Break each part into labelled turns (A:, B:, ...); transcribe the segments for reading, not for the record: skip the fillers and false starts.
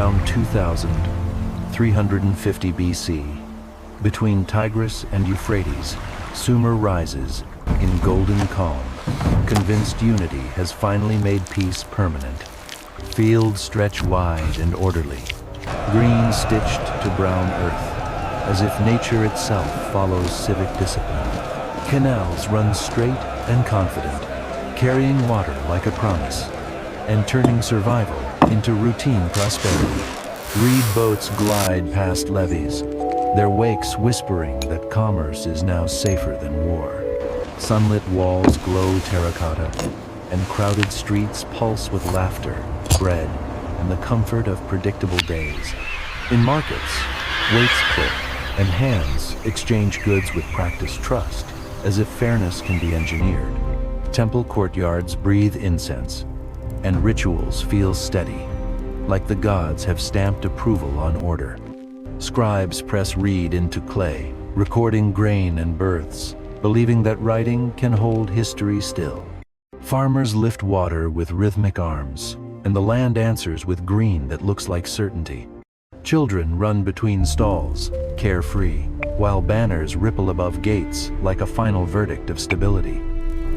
A: Around 2350 BC, between Tigris and Euphrates, Sumer rises in golden calm, convinced unity has finally made peace permanent. Fields stretch wide and orderly, green stitched to brown earth, as if nature itself follows civic discipline. Canals run straight and confident, carrying water like a promise, and turning survival into routine prosperity. Reed boats glide past levees, their wakes whispering that commerce is now safer than war. Sunlit walls glow terracotta, and crowded streets pulse with laughter, bread, and the comfort of predictable days. In markets, weights click, and hands exchange goods with practiced trust, as if fairness can be engineered. Temple courtyards breathe incense, and rituals feel steady, like the gods have stamped approval on order. Scribes press reed into clay, recording grain and births, believing that writing can hold history still. Farmers lift water with rhythmic arms, and the land answers with green that looks like certainty. Children run between stalls, carefree, while banners ripple above gates like a final verdict of stability.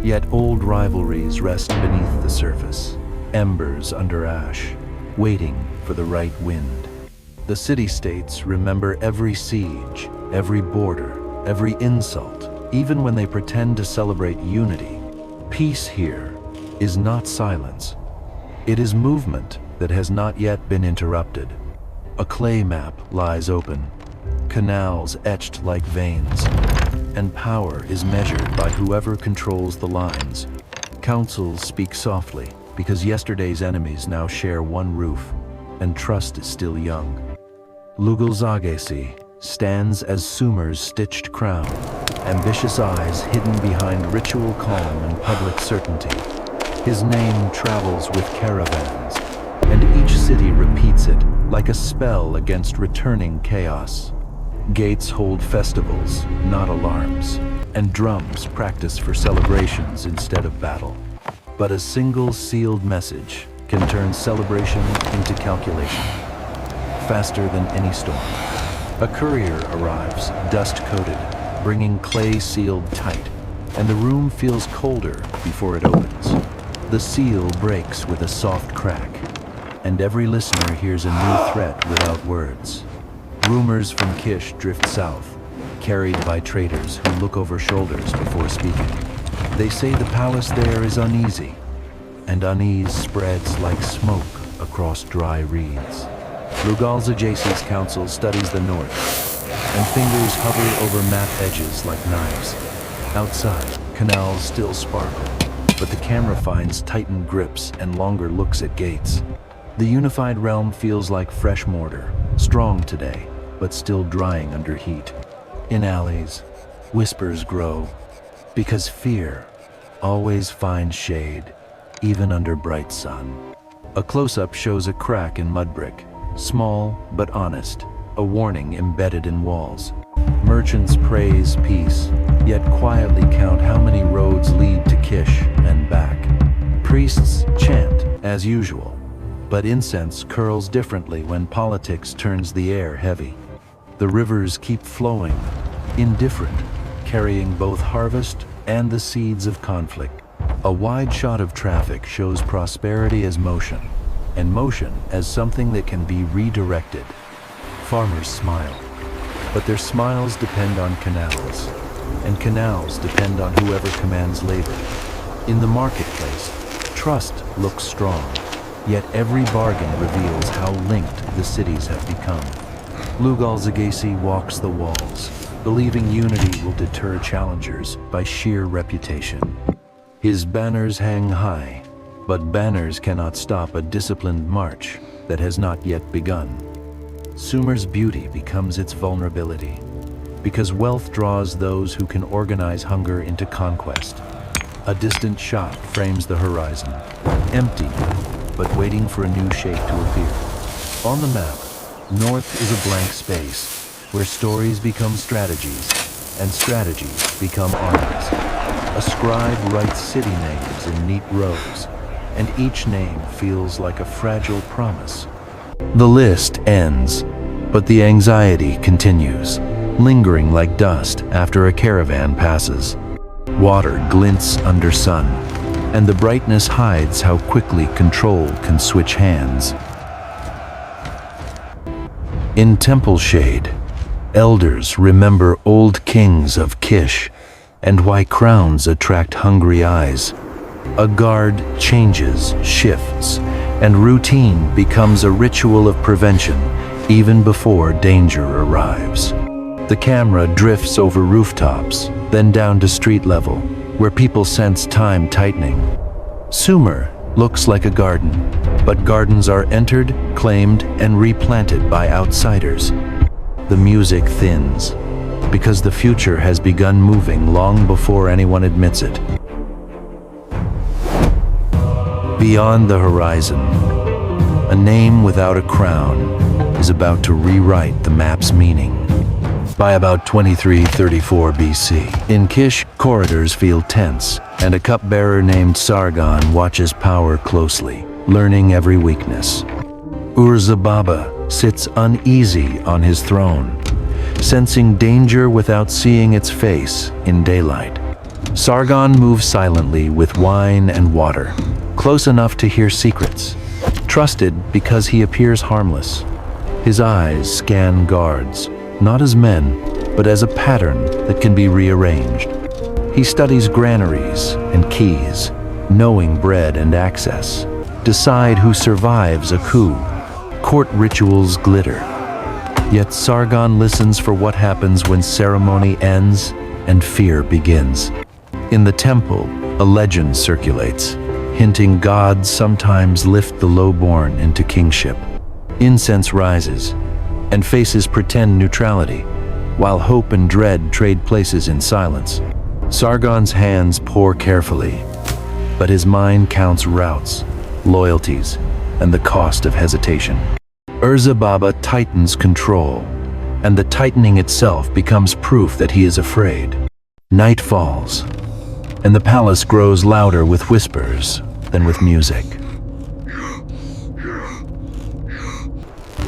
A: Yet old rivalries rest beneath the surface, embers under ash, waiting for the right wind. The city-states remember every siege, every border, every insult, even when they pretend to celebrate unity. Peace here is not silence. It is movement that has not yet been interrupted. A clay map lies open, canals etched like veins, and power is measured by whoever controls the lines. Councils speak softly because yesterday's enemies now share one roof, and trust is still young. Lugalzagesi stands as Sumer's stitched crown, ambitious eyes hidden behind ritual calm and public certainty. His name travels with caravans, and each city repeats it like a spell against returning chaos. Gates hold festivals, not alarms, and drums practice for celebrations instead of battle. But a single sealed message can turn celebration into calculation, faster than any storm. A courier arrives, dust-coated, bringing clay sealed tight, and the room feels colder before it opens. The seal breaks with a soft crack, and every listener hears a new threat without words. Rumors from Kish drift south, carried by traders who look over shoulders before speaking. They say the palace there is uneasy, and unease spreads like smoke across dry reeds. Lugalzagesi's council studies the north, and fingers hover over map edges like knives. Outside, canals still sparkle, but the camera finds tightened grips and longer looks at gates. The unified realm feels like fresh mortar, strong today, but still drying under heat. In alleys, whispers grow, because fear always finds shade, even under bright sun. A close-up shows a crack in mud brick, small but honest, a warning embedded in walls. Merchants praise peace, yet quietly count how many roads lead to Kish and back. Priests chant, as usual, but incense curls differently when politics turns the air heavy. The rivers keep flowing, indifferent, carrying both harvest and the seeds of conflict. A wide shot of traffic shows prosperity as motion, and motion as something that can be redirected. Farmers smile, but their smiles depend on canals, and canals depend on whoever commands labor. In the marketplace, trust looks strong, yet every bargain reveals how linked the cities have become. Lugalzagesi walks the walls, believing unity will deter challengers by sheer reputation. His banners hang high, but banners cannot stop a disciplined march that has not yet begun. Sumer's beauty becomes its vulnerability, because wealth draws those who can organize hunger into conquest. A distant shot frames the horizon, empty, but waiting for a new shape to appear. On the map, north is a blank space, where stories become strategies, and strategies become armies. A scribe writes city names in neat rows, and each name feels like a fragile promise. The list ends, but the anxiety continues, lingering like dust after a caravan passes. Water glints under sun, and the brightness hides how quickly control can switch hands. In temple shade, elders remember old kings of Kish and why crowns attract hungry eyes. A guard changes, shifts, and routine becomes a ritual of prevention even before danger arrives. The camera drifts over rooftops, then down to street level, where people sense time tightening. Sumer looks like a garden, but gardens are entered, claimed, and replanted by outsiders. The music thins, because the future has begun moving long before anyone admits it. Beyond the horizon, a name without a crown is about to rewrite the map's meaning. By about 2334 BC, in Kish, corridors feel tense, and a cupbearer named Sargon watches power closely, learning every weakness. Urzababa sits uneasy on his throne, sensing danger without seeing its face in daylight. Sargon moves silently with wine and water, close enough to hear secrets, trusted because he appears harmless. His eyes scan guards, not as men, but as a pattern that can be rearranged. He studies granaries and keys, knowing bread and access, decide who survives a coup. Court rituals glitter. Yet Sargon listens for what happens when ceremony ends and fear begins. In the temple, a legend circulates, hinting gods sometimes lift the lowborn into kingship. Incense rises, and faces pretend neutrality, while hope and dread trade places in silence. Sargon's hands pour carefully, but his mind counts routes, loyalties, and the cost of hesitation. Urzababa tightens control, and the tightening itself becomes proof that he is afraid. Night falls, and the palace grows louder with whispers than with music.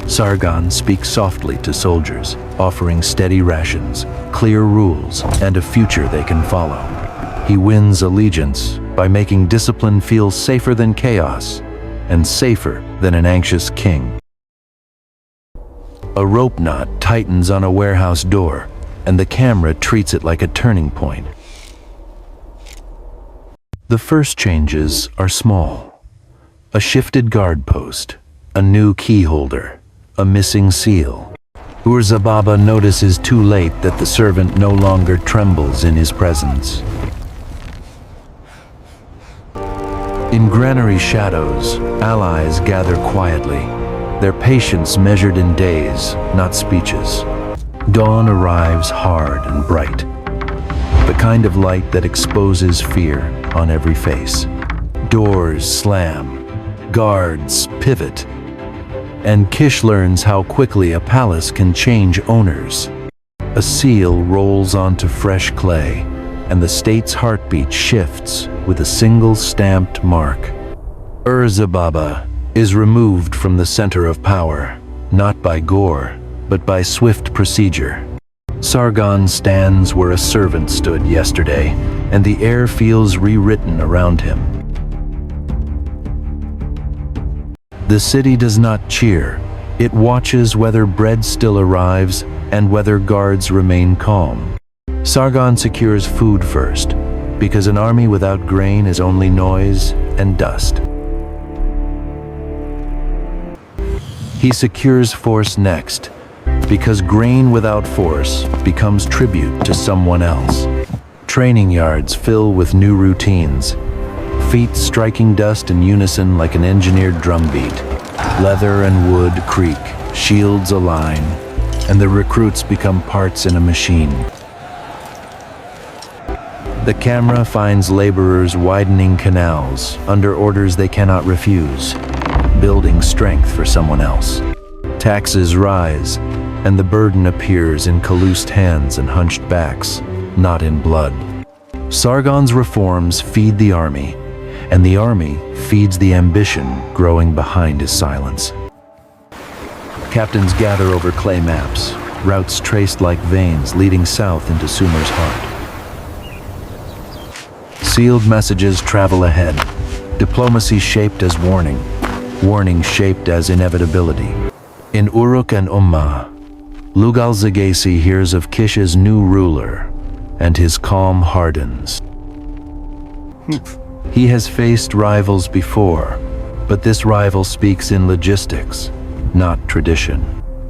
A: Sargon speaks softly to soldiers, offering steady rations, clear rules, and a future they can follow. He wins allegiance by making discipline feel safer than chaos, and safer than an anxious king. A rope knot tightens on a warehouse door, and the camera treats it like a turning point. The first changes are small. A shifted guard post, a new key holder, a missing seal. Urzababa notices too late that the servant no longer trembles in his presence. In granary shadows, allies gather quietly, their patience measured in days, not speeches. Dawn arrives hard and bright, the kind of light that exposes fear on every face. Doors slam, guards pivot, and Kish learns how quickly a palace can change owners. A seal rolls onto fresh clay, and the state's heartbeat shifts with a single stamped mark. Urzababa is removed from the center of power, not by gore, but by swift procedure. Sargon stands where a servant stood yesterday, and the air feels rewritten around him. The city does not cheer. It watches whether bread still arrives and whether guards remain calm. Sargon secures food first, because an army without grain is only noise and dust. He secures force next, because grain without force becomes tribute to someone else. Training yards fill with new routines, feet striking dust in unison like an engineered drumbeat. Leather and wood creak, shields align, and the recruits become parts in a machine. The camera finds laborers widening canals under orders they cannot refuse, building strength for someone else. Taxes rise, and the burden appears in calloused hands and hunched backs, not in blood. Sargon's reforms feed the army, and the army feeds the ambition growing behind his silence. Captains gather over clay maps, routes traced like veins leading south into Sumer's heart. Sealed messages travel ahead, diplomacy shaped as warning, warning shaped as inevitability. In Uruk and Ummah, Lugalzagesi hears of Kish's new ruler, and his calm hardens. He has faced rivals before, but this rival speaks in logistics, not tradition.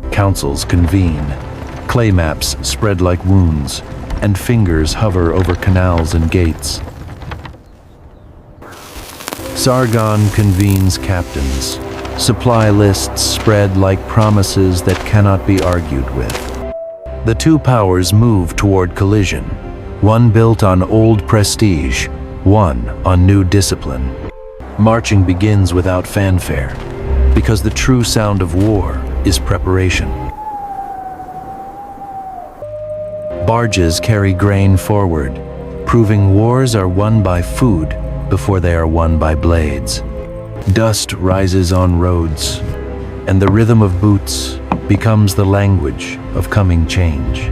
A: Councils convene, clay maps spread like wounds, and fingers hover over canals and gates. Sargon convenes captains. Supply lists spread like promises that cannot be argued with. The two powers move toward collision, one built on old prestige, one on new discipline. Marching begins without fanfare, because the true sound of war is preparation. Barges carry grain forward, proving wars are won by food before they are won by blades. Dust rises on roads, and the rhythm of boots becomes the language of coming change.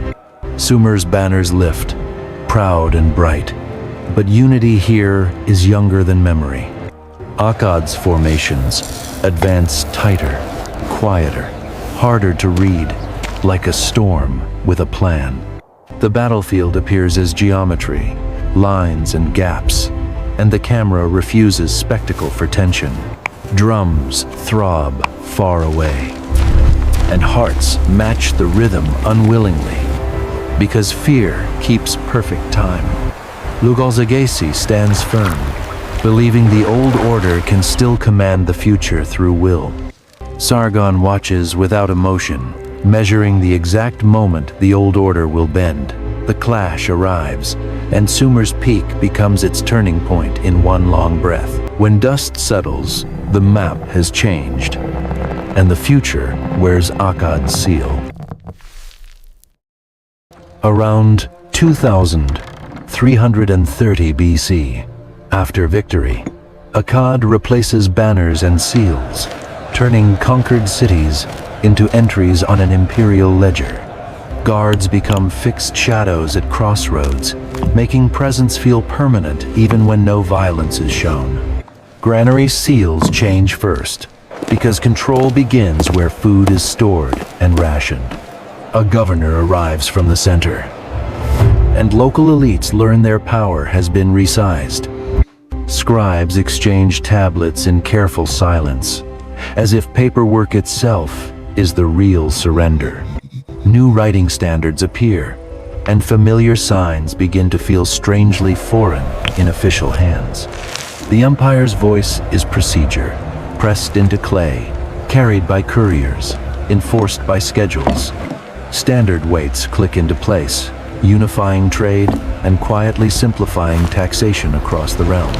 A: Sumer's banners lift, proud and bright, but unity here is younger than memory. Akkad's formations advance tighter, quieter, harder to read, like a storm with a plan. The battlefield appears as geometry, lines and gaps, and the camera refuses spectacle for tension. Drums throb far away, and hearts match the rhythm unwillingly, because fear keeps perfect time. Lugalzagesi stands firm, believing the old order can still command the future through will. Sargon watches without emotion, measuring the exact moment the old order will bend. The clash arrives, and Sumer's peak becomes its turning point in one long breath. When dust settles, the map has changed, and the future wears Akkad's seal. Around 2330 BC, after victory, Akkad replaces banners and seals, turning conquered cities into entries on an imperial ledger. Guards become fixed shadows at crossroads, making presence feel permanent even when no violence is shown. Granary seals change first, because control begins where food is stored and rationed. A governor arrives from the center, and local elites learn their power has been resized. Scribes exchange tablets in careful silence, as if paperwork itself is the real surrender. New writing standards appear, and familiar signs begin to feel strangely foreign in official hands. The empire's voice is procedure, pressed into clay, carried by couriers, enforced by schedules. Standard weights click into place, unifying trade and quietly simplifying taxation across the realm.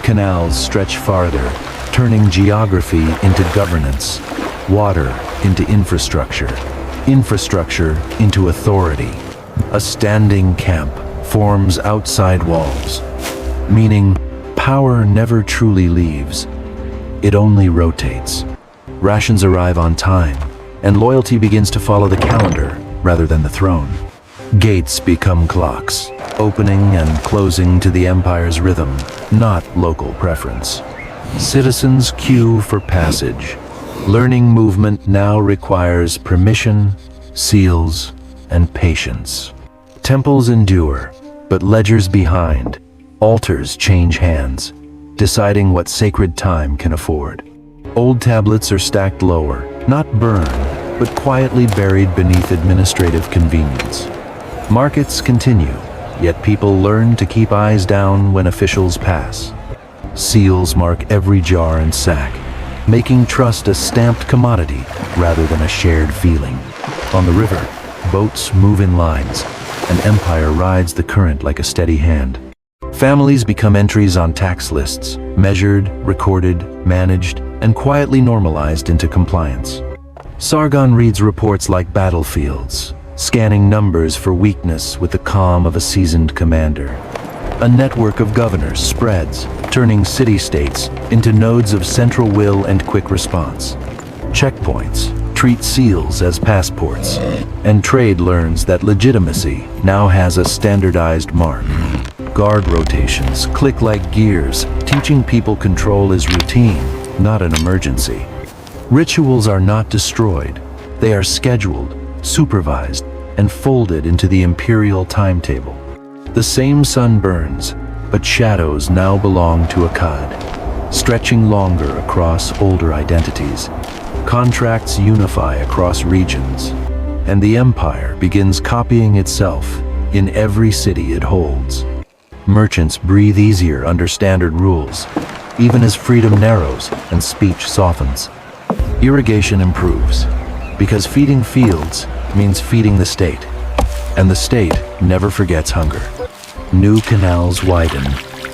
A: Canals stretch farther, turning geography into governance, water into infrastructure, infrastructure into authority. A standing camp forms outside walls, meaning power never truly leaves. It only rotates. Rations arrive on time, and loyalty begins to follow the calendar rather than the throne. Gates become clocks, opening and closing to the empire's rhythm, not local preference. Citizens queue for passage. Learning movement now requires permission, seals, and patience. Temples endure, but ledgers behind. Altars change hands, deciding what sacred time can afford. Old tablets are stacked lower, not burned, but quietly buried beneath administrative convenience. Markets continue, yet people learn to keep eyes down when officials pass. Seals mark every jar and sack, making trust a stamped commodity rather than a shared feeling. On the river, boats move in lines, and empire rides the current like a steady hand. Families become entries on tax lists, measured, recorded, managed, and quietly normalized into compliance. Sargon reads reports like battlefields, scanning numbers for weakness with the calm of a seasoned commander. A network of governors spreads, turning city-states into nodes of central will and quick response. Checkpoints, treat seals as passports, and trade learns that legitimacy now has a standardized mark. Guard rotations click like gears, teaching people control is routine, not an emergency. Rituals are not destroyed. They are scheduled, supervised, and folded into the imperial timetable. The same sun burns, but shadows now belong to Akkad, stretching longer across older identities. Contracts unify across regions, and the empire begins copying itself in every city it holds. Merchants breathe easier under standard rules, even as freedom narrows and speech softens. Irrigation improves, because feeding fields means feeding the state, and the state never forgets hunger. New canals widen,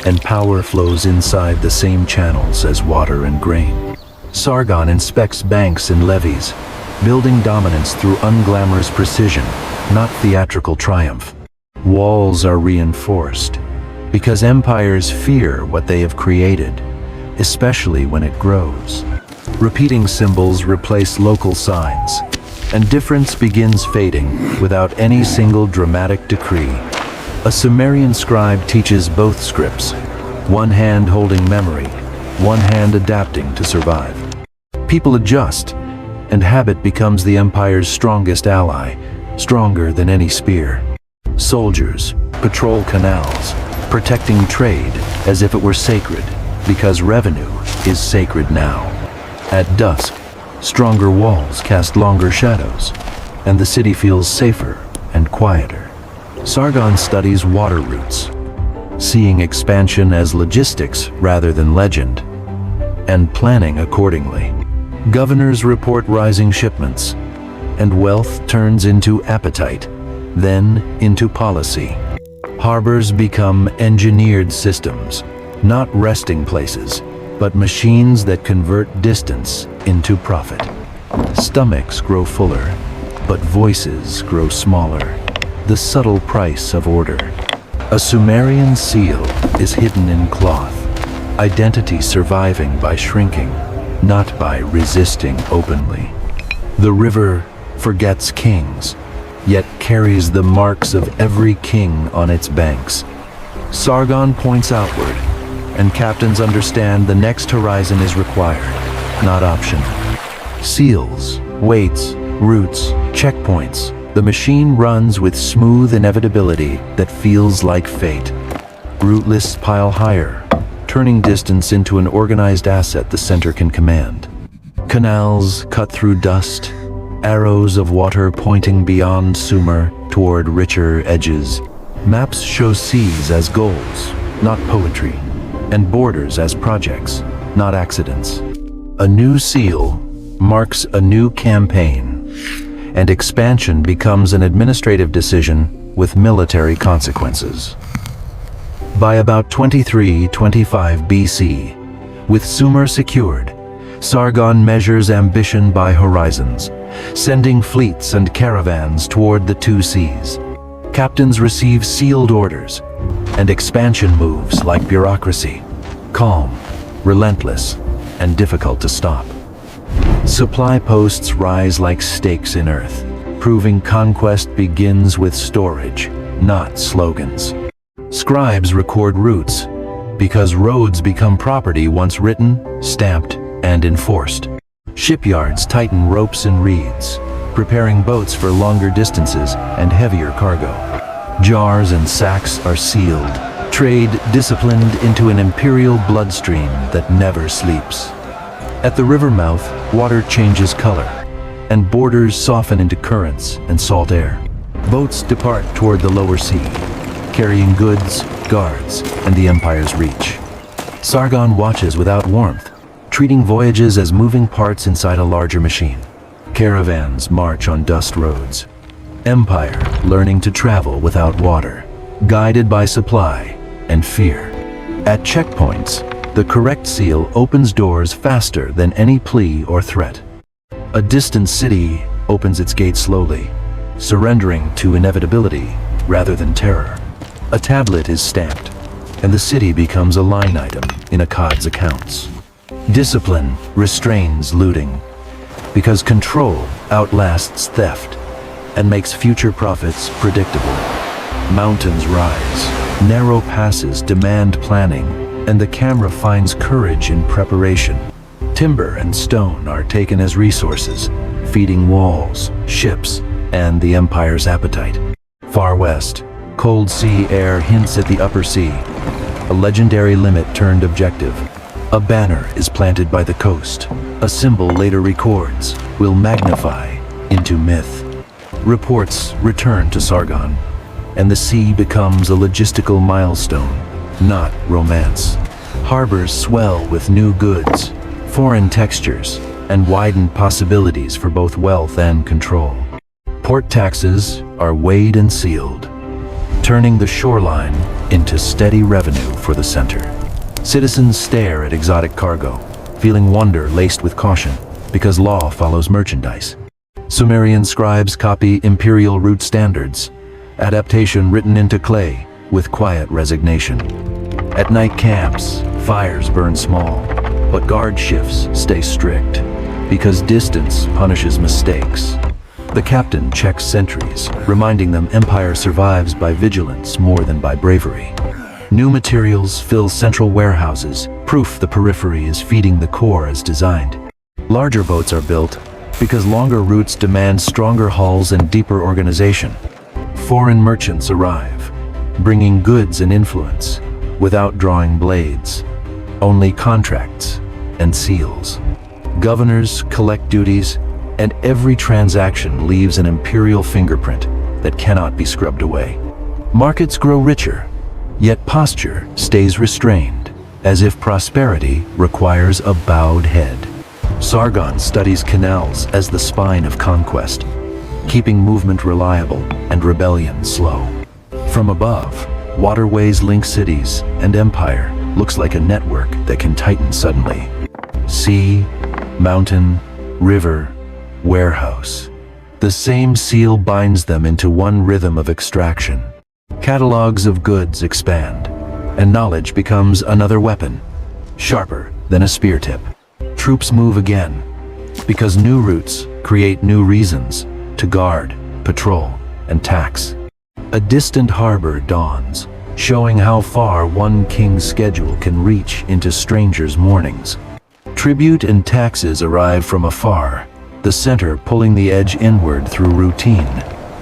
A: and power flows inside the same channels as water and grain. Sargon inspects banks and levees, building dominance through unglamorous precision, not theatrical triumph. Walls are reinforced, because empires fear what they have created, especially when it grows. Repeating symbols replace local signs, and difference begins fading without any single dramatic decree. A Sumerian scribe teaches both scripts, one hand holding memory, one hand adapting to survive. People adjust, and habit becomes the empire's strongest ally, stronger than any spear. Soldiers patrol canals, protecting trade as if it were sacred, because revenue is sacred now. At dusk, stronger walls cast longer shadows, and the city feels safer and quieter. Sargon studies water routes, seeing expansion as logistics rather than legend, and planning accordingly. Governors report rising shipments, and wealth turns into appetite, then into policy. Harbors become engineered systems, not resting places, but machines that convert distance into profit. Stomachs grow fuller, but voices grow smaller. The subtle price of order. A Sumerian seal is hidden in cloth, identity surviving by shrinking, not by resisting openly. The river forgets kings, yet carries the marks of every king on its banks. Sargon points outward, and captains understand the next horizon is required, not optional. Seals, weights, routes, checkpoints. The machine runs with smooth inevitability that feels like fate. Route lists pile higher, turning distance into an organized asset the center can command. Canals cut through dust, arrows of water pointing beyond Sumer toward richer edges. Maps show seas as goals, not poetry, and borders as projects, not accidents. A new seal marks a new campaign, and expansion becomes an administrative decision with military consequences. By about 2325 BC, with Sumer secured, Sargon measures ambition by horizons, sending fleets and caravans toward the two seas. Captains receive sealed orders, and expansion moves like bureaucracy, calm, relentless, and difficult to stop. Supply posts rise like stakes in earth, proving conquest begins with storage, not slogans. Scribes record routes, because roads become property once written, stamped, and enforced. Shipyards tighten ropes and reeds, preparing boats for longer distances and heavier cargo. Jars and sacks are sealed, trade disciplined into an imperial bloodstream that never sleeps. At the river mouth, water changes color, and borders soften into currents and salt air. Boats depart toward the lower sea, carrying goods, guards, and the empire's reach. Sargon watches without warmth, treating voyages as moving parts inside a larger machine. Caravans march on dust roads. Empire learning to travel without water, guided by supply and fear. At checkpoints, the correct seal opens doors faster than any plea or threat. A distant city opens its gates slowly, surrendering to inevitability rather than terror. A tablet is stamped, and the city becomes a line item in Akkad's accounts. Discipline restrains looting, because control outlasts theft, and makes future profits predictable. Mountains rise, narrow passes demand planning, and the camera finds courage in preparation. Timber and stone are taken as resources, feeding walls, ships, and the empire's appetite. Far west, cold sea air hints at the upper sea, a legendary limit turned objective. A banner is planted by the coast. A symbol later records, will magnify into myth. Reports return to Sargon, and the sea becomes a logistical milestone, not romance. Harbors swell with new goods, foreign textures, and widened possibilities for both wealth and control. Port taxes are weighed and sealed, turning the shoreline into steady revenue for the center. Citizens stare at exotic cargo, feeling wonder laced with caution, because law follows merchandise. Sumerian scribes copy imperial route standards, adaptation written into clay with quiet resignation. At night camps, fires burn small, but guard shifts stay strict, because distance punishes mistakes. The captain checks sentries, reminding them empire survives by vigilance more than by bravery. New materials fill central warehouses, proof the periphery is feeding the core as designed. Larger boats are built because longer routes demand stronger hulls and deeper organization. Foreign merchants arrive, bringing goods and influence, without drawing blades, only contracts and seals. Governors collect duties, and every transaction leaves an imperial fingerprint that cannot be scrubbed away. Markets grow richer, yet posture stays restrained, as if prosperity requires a bowed head. Sargon studies canals as the spine of conquest, keeping movement reliable and rebellion slow. From above, waterways link cities, and empire looks like a network that can tighten suddenly. Sea, mountain, river, warehouse. The same seal binds them into one rhythm of extraction. Catalogs of goods expand, and knowledge becomes another weapon, sharper than a spear tip. Troops move again, because new routes create new reasons to guard, patrol, and tax. A distant harbor dawns, showing how far one king's schedule can reach into strangers' mornings. Tribute and taxes arrive from afar, the center pulling the edge inward through routine.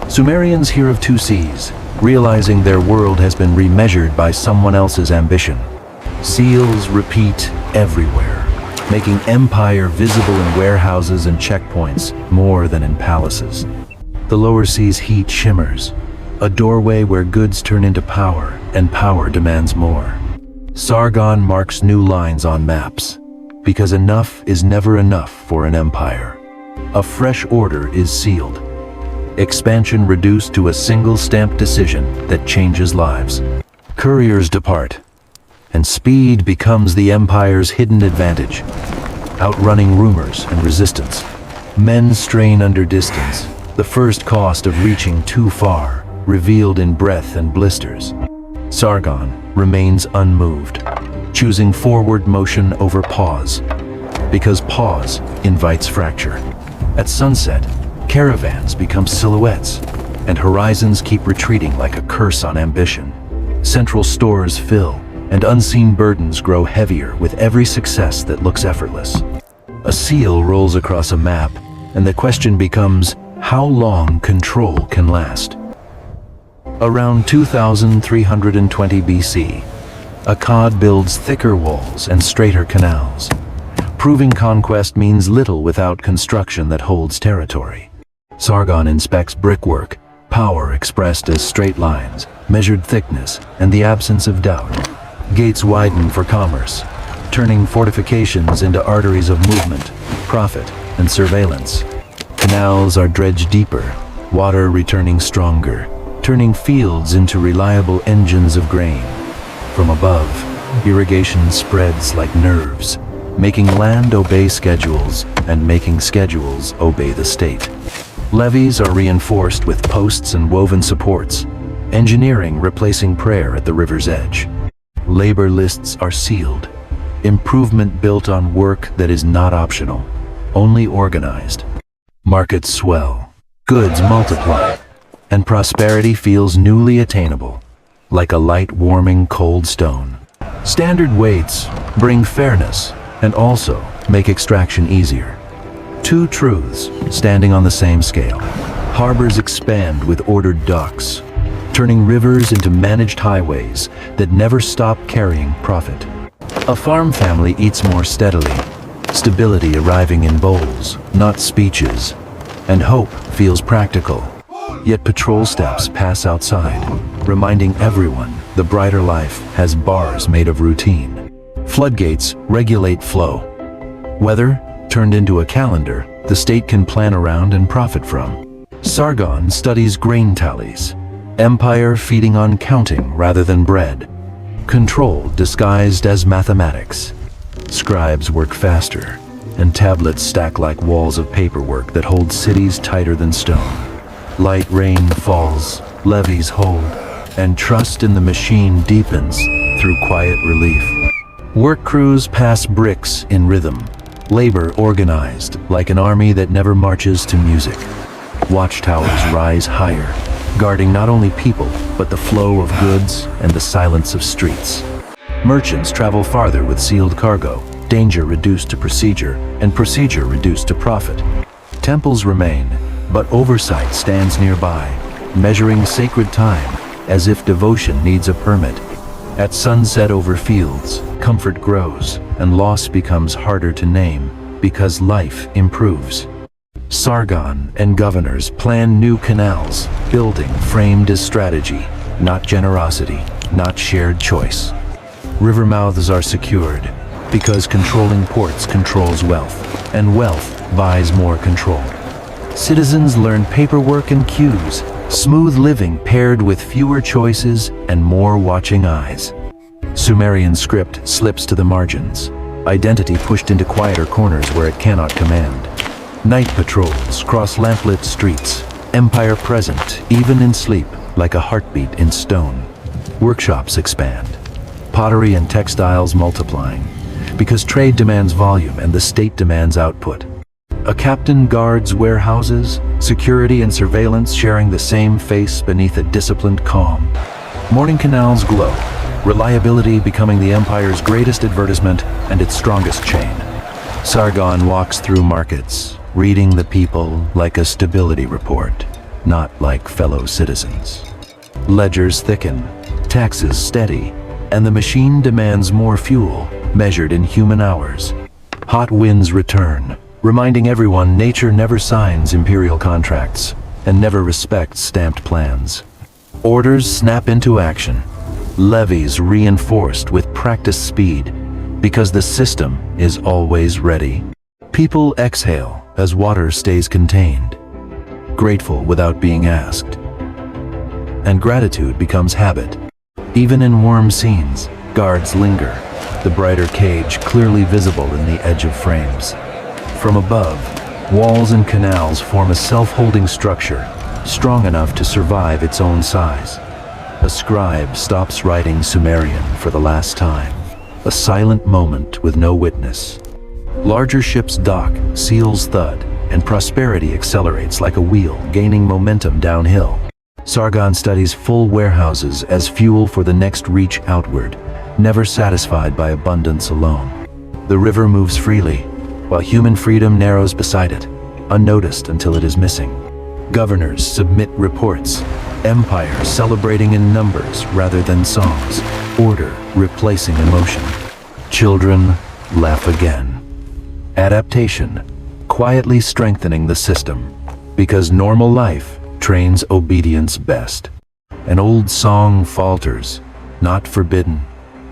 A: Sumerians hear of two seas, realizing their world has been remeasured by someone else's ambition. Seals repeat everywhere, making empire visible in warehouses and checkpoints more than in palaces. The lower seas heat shimmers, a doorway where goods turn into power, and power demands more. Sargon marks new lines on maps, because enough is never enough for an empire. A fresh order is sealed, expansion reduced to a single stamped decision that changes lives. Couriers depart, and speed becomes the empire's hidden advantage, outrunning rumors and resistance. Men strain under distance, the first cost of reaching too far, revealed in breath and blisters. Sargon remains unmoved, choosing forward motion over pause, because pause invites fracture. At sunset, caravans become silhouettes, and horizons keep retreating like a curse on ambition. Central stores fill, and unseen burdens grow heavier with every success that looks effortless. A seal rolls across a map, and the question becomes, how long control can last? Around 2320 BC, Akkad builds thicker walls and straighter canals. Proving conquest means little without construction that holds territory. Sargon inspects brickwork, power expressed as straight lines, measured thickness, and the absence of doubt. Gates widen for commerce, turning fortifications into arteries of movement, profit, and surveillance. Canals are dredged deeper, water returning stronger, turning fields into reliable engines of grain. From above, irrigation spreads like nerves, making land obey schedules and making schedules obey the state. Levees are reinforced with posts and woven supports, engineering replacing prayer at the river's edge. Labor lists are sealed, improvement built on work that is not optional, only organized. Markets swell, goods multiply, and prosperity feels newly attainable, like a light warming cold stone. Standard weights bring fairness and also make extraction easier. Two truths standing on the same scale. Harbors expand with ordered docks, turning rivers into managed highways that never stop carrying profit. A farm family eats more steadily, stability arriving in bowls, not speeches, and hope feels practical. Yet patrol steps pass outside, reminding everyone the brighter life has bars made of routine. Floodgates regulate flow. Weather turned into a calendar the state can plan around and profit from. Sargon studies grain tallies, empire feeding on counting rather than bread. Control disguised as mathematics. Scribes work faster, and tablets stack like walls of paperwork that hold cities tighter than stone. Light rain falls, levees hold, and trust in the machine deepens through quiet relief. Work crews pass bricks in rhythm, labor organized like an army that never marches to music. Watchtowers rise higher, guarding not only people, but the flow of goods and the silence of streets. Merchants travel farther with sealed cargo, danger reduced to procedure, and procedure reduced to profit. Temples remain, but oversight stands nearby, measuring sacred time as if devotion needs a permit. At sunset over fields, comfort grows, and loss becomes harder to name because life improves. Sargon and governors plan new canals, building framed as strategy, not generosity, not shared choice. River mouths are secured because controlling ports controls wealth, and wealth buys more control. Citizens learn paperwork and queues, smooth living paired with fewer choices and more watching eyes. Sumerian script slips to the margins, identity pushed into quieter corners where it cannot command. Night patrols cross lamplit streets, empire present even in sleep like a heartbeat in stone. Workshops expand, pottery and textiles multiplying, because trade demands volume and the state demands output. A captain guards warehouses, security and surveillance sharing the same face beneath a disciplined calm. Morning canals glow, reliability becoming the empire's greatest advertisement and its strongest chain. Sargon walks through markets, reading the people like a stability report, not like fellow citizens. Ledgers thicken, taxes steady, and the machine demands more fuel, measured in human hours. Hot winds return, reminding everyone nature never signs imperial contracts and never respects stamped plans. Orders snap into action, levies reinforced with practiced speed, because the system is always ready. People exhale as water stays contained, grateful without being asked. And gratitude becomes habit. Even in warm scenes, guards linger, the brighter cage clearly visible in the edge of frames. From above, walls and canals form a self-holding structure, strong enough to survive its own size. A scribe stops writing Sumerian for the last time, a silent moment with no witness. Larger ships dock, seals thud, and prosperity accelerates like a wheel, gaining momentum downhill. Sargon studies full warehouses as fuel for the next reach outward, never satisfied by abundance alone. The river moves freely, while human freedom narrows beside it, unnoticed until it is missing. Governors submit reports, empire celebrating in numbers rather than songs, order replacing emotion. Children laugh again. Adaptation, quietly strengthening the system, because normal life trains obedience best. An old song falters, not forbidden,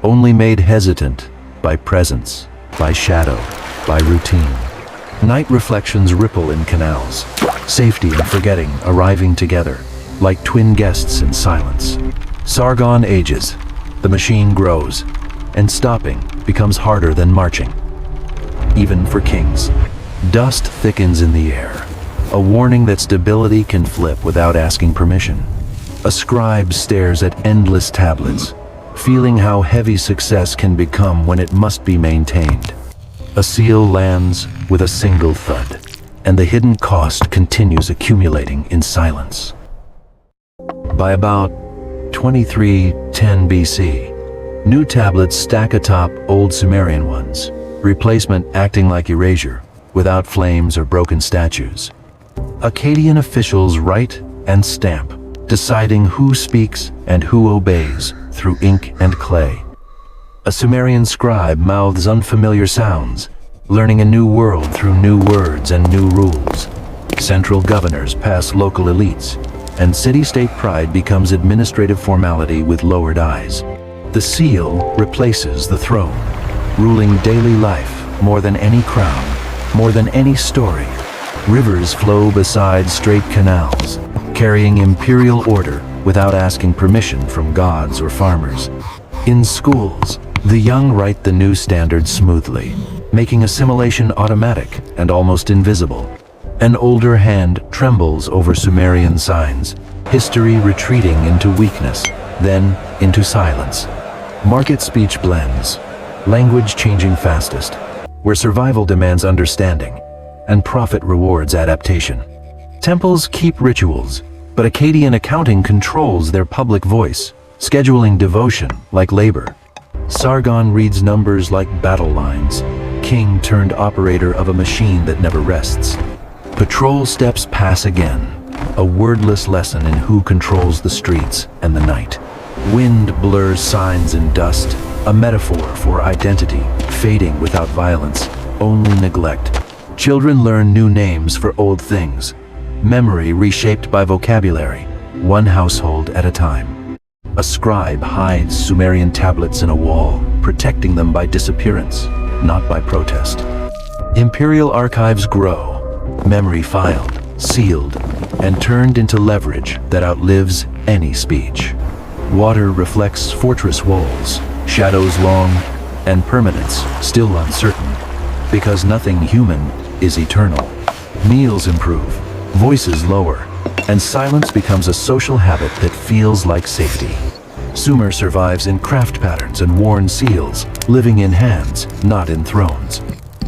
A: only made hesitant by presence, by shadow, by routine. Night reflections ripple in canals, safety and forgetting arriving together, like twin guests in silence. Sargon ages, the machine grows, and stopping becomes harder than marching. Even for kings, dust thickens in the air, a warning that stability can flip without asking permission. A scribe stares at endless tablets, feeling how heavy success can become when it must be maintained. A seal lands with a single thud, and the hidden cost continues accumulating in silence. By about 2310 BC, new tablets stack atop old Sumerian ones, replacement acting like erasure, without flames or broken statues. Akkadian officials write and stamp, deciding who speaks and who obeys through ink and clay. A Sumerian scribe mouths unfamiliar sounds, learning a new world through new words and new rules. Central governors pass local elites, and city-state pride becomes administrative formality with lowered eyes. The seal replaces the throne, ruling daily life more than any crown, more than any story. Rivers flow beside straight canals, carrying imperial order without asking permission from gods or farmers. In schools, the young write the new standards smoothly, making assimilation automatic and almost invisible. An older hand trembles over Sumerian signs, history retreating into weakness, then into silence. Market speech blends, language changing fastest, where survival demands understanding and profit rewards adaptation. Temples keep rituals, but Akkadian accounting controls their public voice, scheduling devotion like labor. Sargon reads numbers like battle lines, king turned operator of a machine that never rests. Patrol steps pass again, a wordless lesson in who controls the streets and the night. Wind blurs signs in dust, a metaphor for identity, fading without violence, only neglect. Children learn new names for old things, memory reshaped by vocabulary, one household at a time. A scribe hides Sumerian tablets in a wall, protecting them by disappearance, not by protest. Imperial archives grow, memory filed, sealed, and turned into leverage that outlives any speech. Water reflects fortress walls, shadows long, and permanence still uncertain, because nothing human is eternal. Meals improve, voices lower, and silence becomes a social habit that feels like safety. Sumer survives in craft patterns and worn seals, living in hands, not in thrones.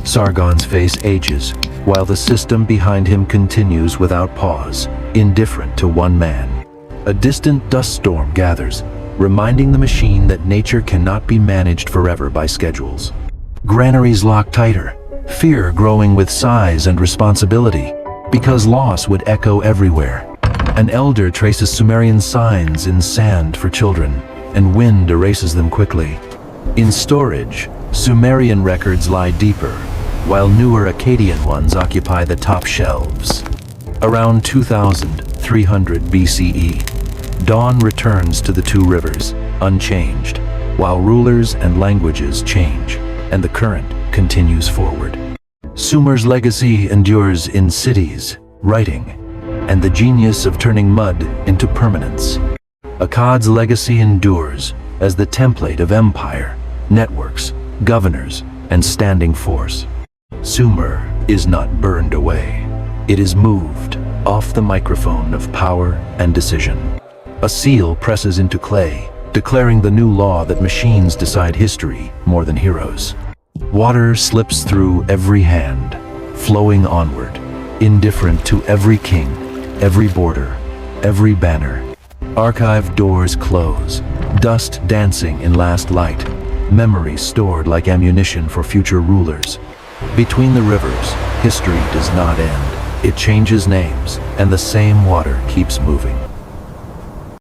A: Sargon's face ages, while the system behind him continues without pause, indifferent to one man. A distant dust storm gathers, reminding the machine that nature cannot be managed forever by schedules. Granaries lock tighter, fear growing with size and responsibility, because loss would echo everywhere. An elder traces Sumerian signs in sand for children, and wind erases them quickly. In storage, Sumerian records lie deeper, while newer Akkadian ones occupy the top shelves. Around 2300 BCE, dawn returns to the two rivers, unchanged, while rulers and languages change, and the current continues forward. Sumer's legacy endures in cities, writing, and the genius of turning mud into permanence. Akkad's legacy endures as the template of empire, networks, governors, and standing force. Sumer is not burned away. It is moved off the microphone of power and decision. A seal presses into clay, declaring the new law that machines decide history more than heroes. Water slips through every hand, flowing onward, indifferent to every king, every border, every banner. Archive doors close, dust dancing in last light, memories stored like ammunition for future rulers. Between the rivers, history does not end. It changes names, and the same water keeps moving.